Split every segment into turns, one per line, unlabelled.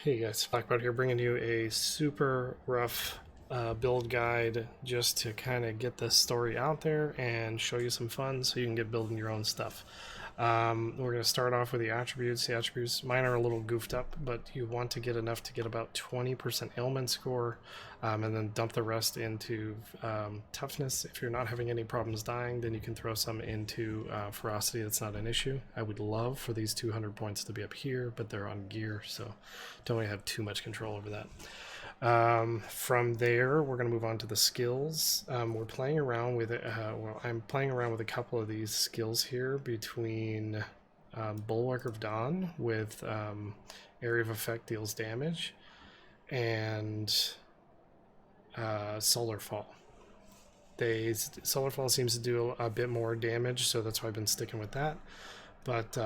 Hey guys, Blackbird here, bringing you a super rough build guide just to kind of get this story out there and show you some fun so you can get building your own stuff. We're going to start off with the attributes. The attributes, mine are a little goofed up, but you want to get enough to get about 20% ailment score, and then dump the rest into toughness. If you're not having any problems dying, then you can throw some into ferocity. That's not an issue. I would love for these 200 points to be up here, but they're on gear, so don't really have too much control over that. From there, we're going to move on to the skills. We're playing around with well, I'm playing around with a couple of these skills here between Bulwark of Dawn with area of effect deals damage, and Solar Fall. Solar Fall seems to do a bit more damage, so that's why I've been sticking with that. But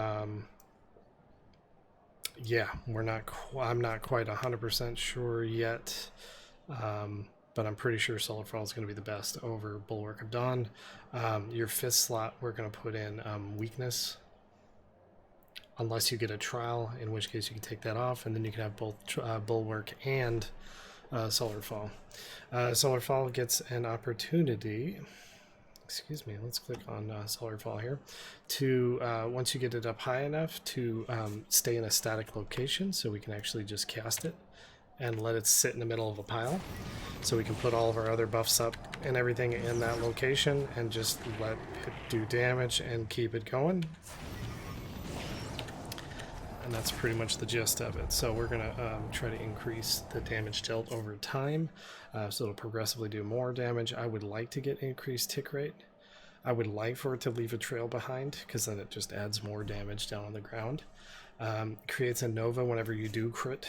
yeah, I'm not quite 100% sure yet, but I'm pretty sure Solar Fall is going to be the best over Bulwark of Dawn. Your fifth slot, we're going to put in weakness, unless you get a trial, in which case you can take that off, and then you can have both Bulwark and Solar Fall. Solar Fall gets an opportunity. Excuse me, let's click on Solar Fall here, to once you get it up high enough to stay in a static location, so we can actually just cast it and let it sit in the middle of a pile, so we can put all of our other buffs up and everything in that location and just let it do damage and keep it going. And that's pretty much the gist of it. So we're going to try to increase the damage dealt over time, so it'll progressively do more damage. I would like to get increased tick rate. I would like for it to leave a trail behind, because then it just adds more damage down on the ground. Creates a Nova whenever you do crit,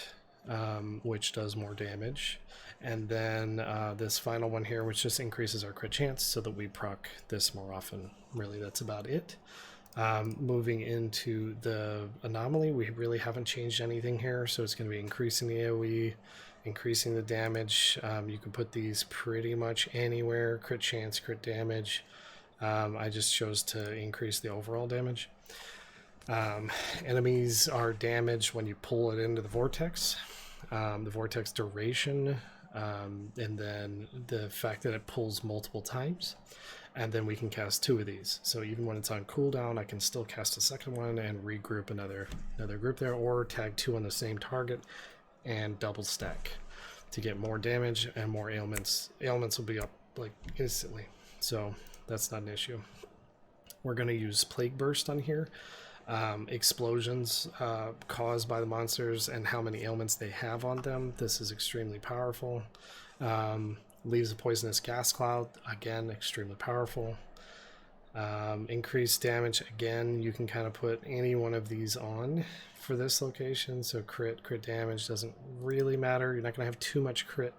which does more damage. And then this final one here, which just increases our crit chance so that we proc this more often. Really, that's about it. Moving into the anomaly, we really haven't changed anything here, so it's going to be increasing the AoE, increasing the damage. You can put these pretty much anywhere. Crit chance, crit damage. I just chose to increase the overall damage. Enemies are damaged when you pull it into the vortex. The vortex duration, and then the fact that it pulls multiple times. And then we can cast 2 of these. So even when it's on cooldown, I can still cast a second one and regroup another group there, or tag 2 on the same target and double stack to get more damage and more ailments. Ailments will be up like instantly, so that's not an issue. We're going to use Plague Burst on here. Explosions caused by the monsters and how many ailments they have on them. This is extremely powerful. Leaves a poisonous gas cloud, again, extremely powerful. Increased damage, again, you can kind of put any one of these on for this location. So crit damage doesn't really matter. You're not going to have too much crit,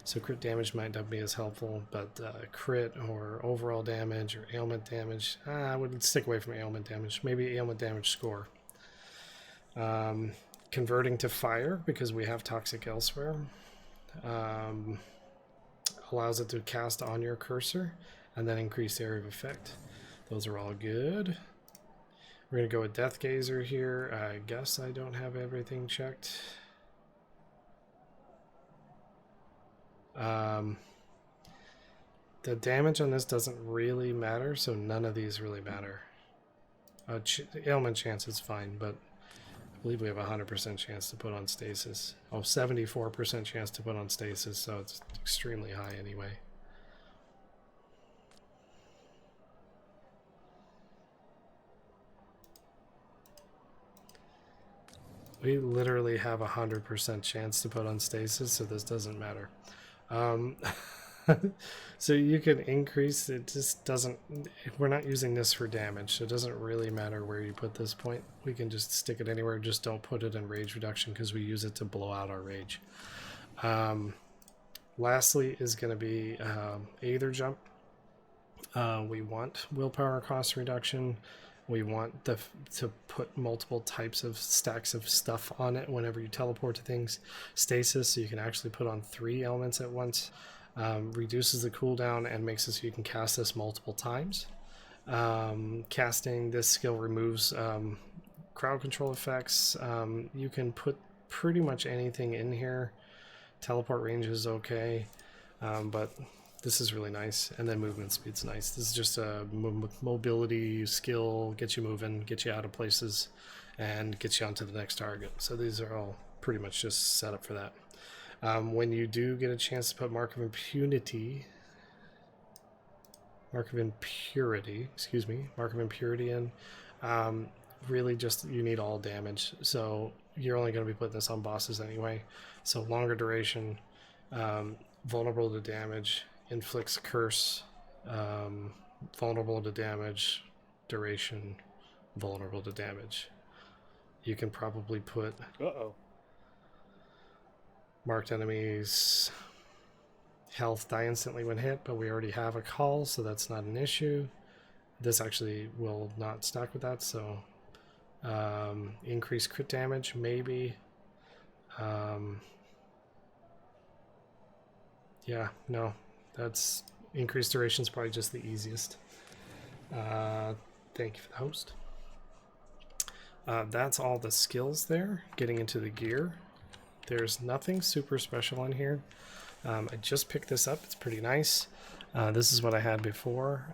so crit damage might not be as helpful, but crit or overall damage or ailment damage, I would stick away from ailment damage. Maybe ailment damage score. Converting to fire, because we have toxic elsewhere. Allows it to cast on your cursor, and then increase area of effect. Those are all good. We're going to go with Death Gazer here. I guess I don't have everything checked. The damage on this doesn't really matter, so none of these really matter. Ailment chance is fine, but I believe we have a 100% chance to put on stasis. Oh, 74% chance to put on stasis, so it's extremely high anyway. We literally have a 100% chance to put on stasis, so this doesn't matter. So you can increase, it just doesn't, we're not using this for damage, so it doesn't really matter where you put this point. We can just stick it anywhere, just don't put it in rage reduction, because we use it to blow out our rage. Lastly is going to be Aether Jump. We want willpower cost reduction. We want to put multiple types of stacks of stuff on it whenever you teleport to things. Stasis, so you can actually put on 3 elements at once. Reduces the cooldown and makes it so you can cast this multiple times. Casting this skill removes crowd control effects. You can put pretty much anything in here. Teleport range is okay, but this is really nice. And then movement speed's nice. This is just a mobility skill, get you moving, get you out of places, and get you onto the next target. So these are all pretty much just set up for that. When you do get a chance to put Mark of Impurity in, really just you need all damage. So you're only going to be putting this on bosses anyway. So longer duration, vulnerable to damage, inflicts curse, vulnerable to damage, duration, vulnerable to damage. You can probably put marked enemies health die instantly when hit, but we already have a call, so that's not an issue. This actually will not stack with that, so increased crit damage, maybe. Yeah, no, that's increased duration is probably just the easiest. Thank you for the host. That's all the skills there. Getting into the gear, there's nothing super special in here. I just picked this up. It's pretty nice. This is what I had before.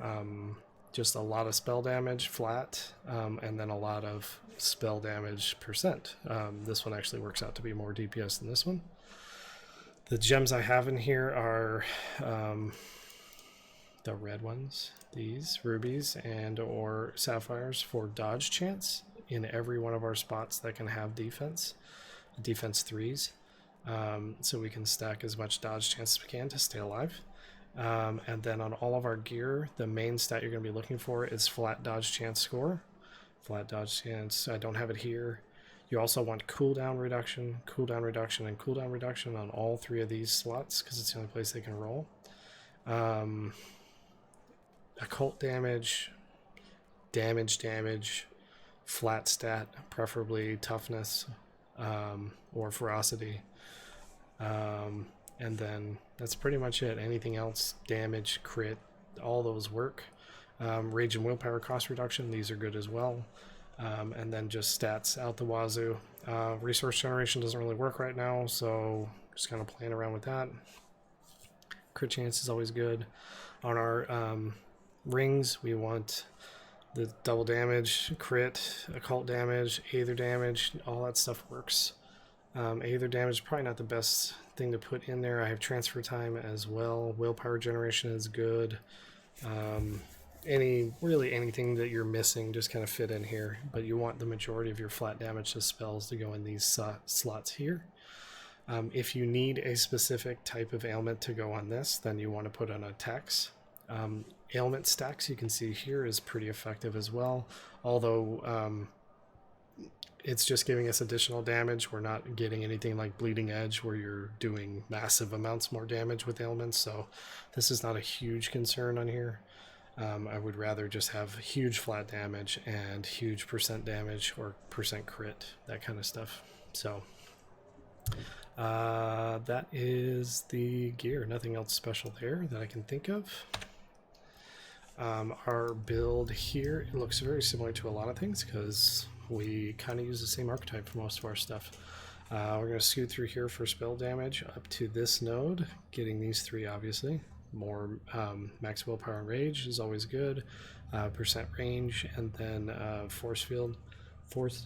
Just a lot of spell damage flat, and then a lot of spell damage percent. This one actually works out to be more DPS than this one. The gems I have in here are the red ones, these rubies and or sapphires for dodge chance in every one of our spots that can have defense 3s. So we can stack as much dodge chance as we can to stay alive. And then on all of our gear, the main stat you're going to be looking for is flat dodge chance score. Flat dodge chance, I don't have it here. You also want cooldown reduction, and cooldown reduction on all 3 of these slots because it's the only place they can roll. Occult damage, flat stat, preferably toughness or ferocity. And then that's pretty much it. Anything else, damage, crit, all those work. Rage and willpower cost reduction, these are good as well. And then just stats out the wazoo. Resource generation doesn't really work right now, so just kind of playing around with that. Crit chance is always good. On our rings, we want the double damage, crit, occult damage, aether damage, all that stuff works. Aether damage is probably not the best thing to put in there. I have transfer time as well. Willpower generation is good. Really anything that you're missing just kind of fit in here, but you want the majority of your flat damage to spells to go in these slots here. If you need a specific type of ailment to go on this, then you want to put on attacks. Ailment stacks you can see here is pretty effective as well, although it's just giving us additional damage. We're not getting anything like Bleeding Edge where you're doing massive amounts more damage with ailments, so this is not a huge concern on here. I would rather just have huge flat damage and huge percent damage or percent crit, that kind of stuff. So that is the gear. Nothing else special there that I can think of. Our build here, it looks very similar to a lot of things because we kind of use the same archetype for most of our stuff. We're going to scoot through here for spell damage up to this node, getting these 3 obviously. More max willpower and rage is always good. Percent range, and then force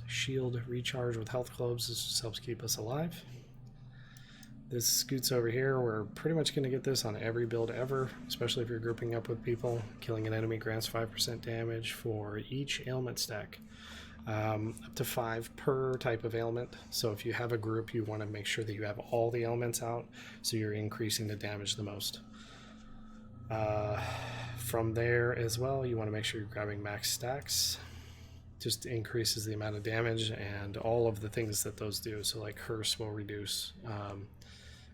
shield recharge with health globes. This just helps keep us alive. This scoots over here. We're pretty much going to get this on every build ever, especially if you're grouping up with people. Killing an enemy grants 5% damage for each ailment stack. Up to 5 per type of ailment. So if you have a group, you want to make sure that you have all the ailments out, so you're increasing the damage the most. From there as well, you want to make sure you're grabbing max stacks. Just increases the amount of damage and all of the things that those do. So like curse will reduce,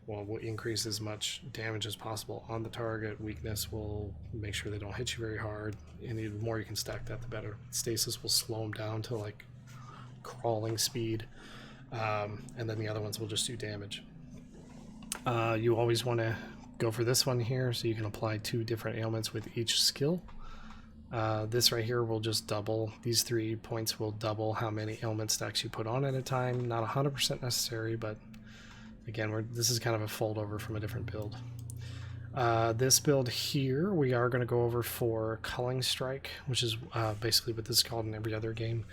will increase as much damage as possible on the target. Weakness will make sure they don't hit you very hard, and the more you can stack that, the better. Stasis will slow them down to like crawling speed, and then the other ones will just do damage. You always want to go for this one here, so you can apply 2 different ailments with each skill. This right here will just double, these 3 points will double how many ailment stacks you put on at a time. Not 100% necessary, but again, this is kind of a fold over from a different build. This build here, we are going to go over for Culling Strike, which is basically what this is called in every other game.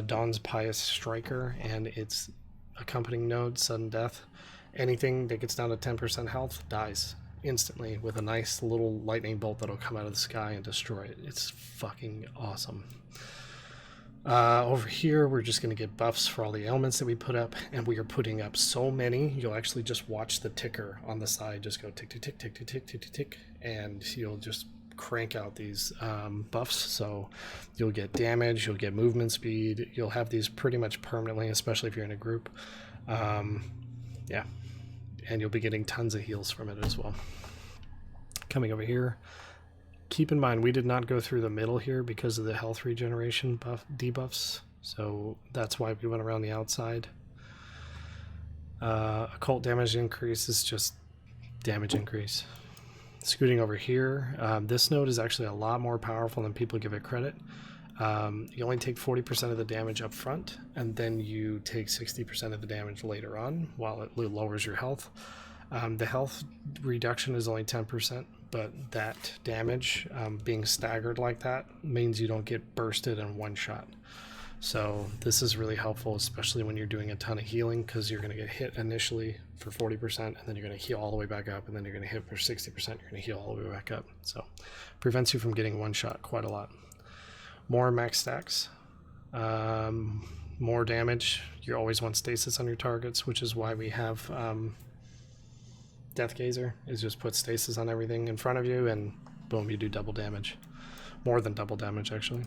Dawn's Pious Striker, and its accompanying node, Sudden Death. Anything that gets down to 10% health dies instantly with a nice little lightning bolt that'll come out of the sky and destroy it. It's fucking awesome. Over here, we're just going to get buffs for all the ailments that we put up, and we are putting up so many, you'll actually just watch the ticker on the side just go tick, tick, tick, tick, tick, tick, tick, tick, tick, and you'll just crank out these buffs. So you'll get damage, you'll get movement speed, you'll have these pretty much permanently, especially if you're in a group. Yeah, and you'll be getting tons of heals from it as well. Coming over here, keep in mind we did not go through the middle here because of the health regeneration debuffs, so that's why we went around the outside. Occult damage increase is just damage increase. Scooting over here, this node is actually a lot more powerful than people give it credit. You only take 40% of the damage up front, and then you take 60% of the damage later on while it lowers your health. The health reduction is only 10%, but that damage being staggered like that means you don't get bursted in one shot. So this is really helpful, especially when you're doing a ton of healing, because you're going to get hit initially for 40%, and then you're going to heal all the way back up, and then you're going to hit for 60%, you're going to heal all the way back up. So prevents you from getting one shot quite a lot. More max stacks, more damage. You always want stasis on your targets, which is why we have Death Gazer, is just put stasis on everything in front of you, and boom, you do double damage. More than double damage, actually.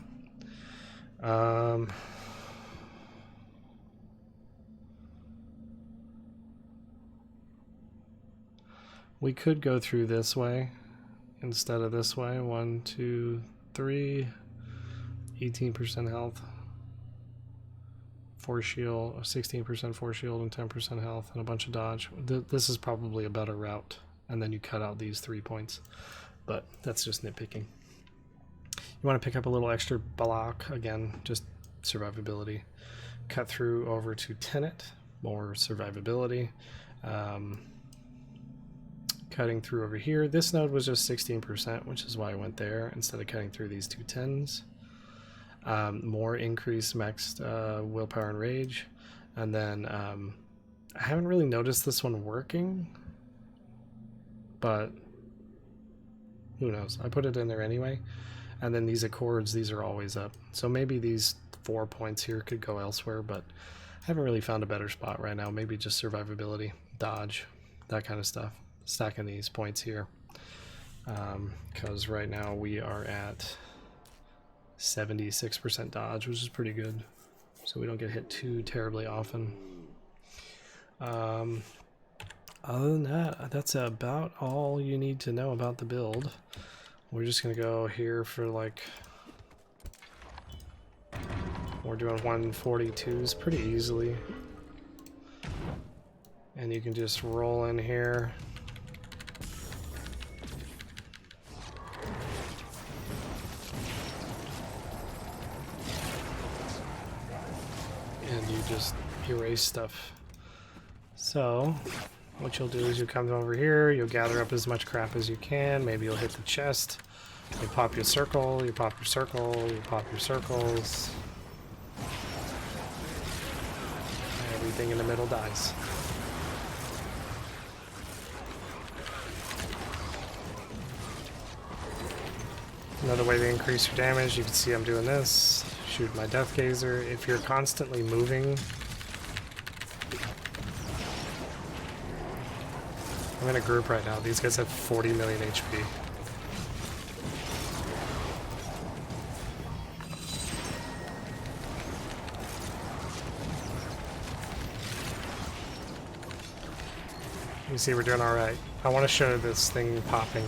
We could go through this way instead of this way. 1, 2, 3, 18% health, force shield, 16% force shield, and 10% health, and a bunch of dodge. This is probably a better route, and then you cut out these 3 points, but that's just nitpicking. You want to pick up a little extra block, again, just survivability. Cut through over to Tenet, more survivability. Cutting through over here, this node was just 16%, which is why I went there instead of cutting through these 2 10s. More increased maxed willpower and rage, and then I haven't really noticed this one working, but who knows, I put it in there anyway. And then these accords, these are always up, so maybe these 4 points here could go elsewhere, but I haven't really found a better spot right now. Maybe just survivability, dodge, that kind of stuff, stacking these points here, because right now we are at 76% dodge, which is pretty good, so we don't get hit too terribly often. Other than that, that's about all you need to know about the build. We're just gonna go here for like, we're doing 142s pretty easily, and you can just roll in here. And you just erase stuff. So what you'll do is you'll come over here, you'll gather up as much crap as you can, maybe you'll hit the chest, you pop your circle, you pop your circle, you pop your circles. Everything in the middle dies. Another way to increase your damage, you can see I'm doing this. Shoot my Death Gazer. If you're constantly moving, I'm in a group right now. These guys have 40 million HP. You see, we're doing all right. I want to show this thing popping.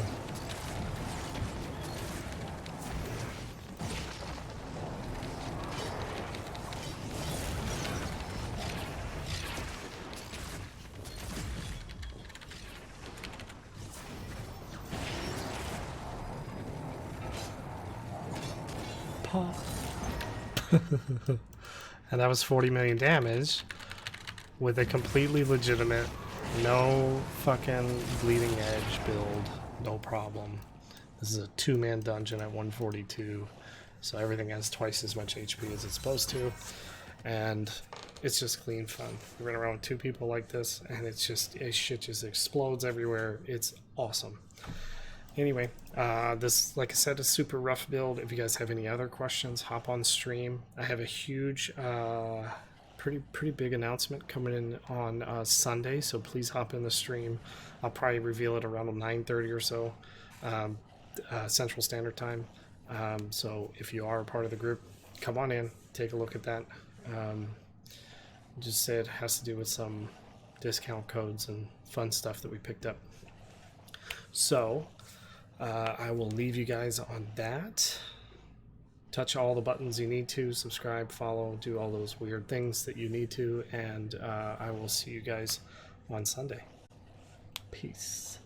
And that was 40 million damage with a completely legitimate, no fucking bleeding edge build, no problem. This is a 2-man dungeon at 142, so everything has twice as much HP as it's supposed to, and it's just clean fun. You run around with 2 people like this, and it's just, shit just explodes everywhere. It's awesome. Anyway, this, like I said, is super rough build. If you guys have any other questions, hop on stream. I have a huge, pretty big announcement coming in on Sunday, so please hop in the stream. I'll probably reveal it around 9:30 or so, Central Standard Time. So if you are a part of the group, come on in, take a look at that. Just say it has to do with some discount codes and fun stuff that we picked up. So I will leave you guys on that. Touch all the buttons you need to, subscribe, follow, do all those weird things that you need to, and I will see you guys on Sunday. Peace.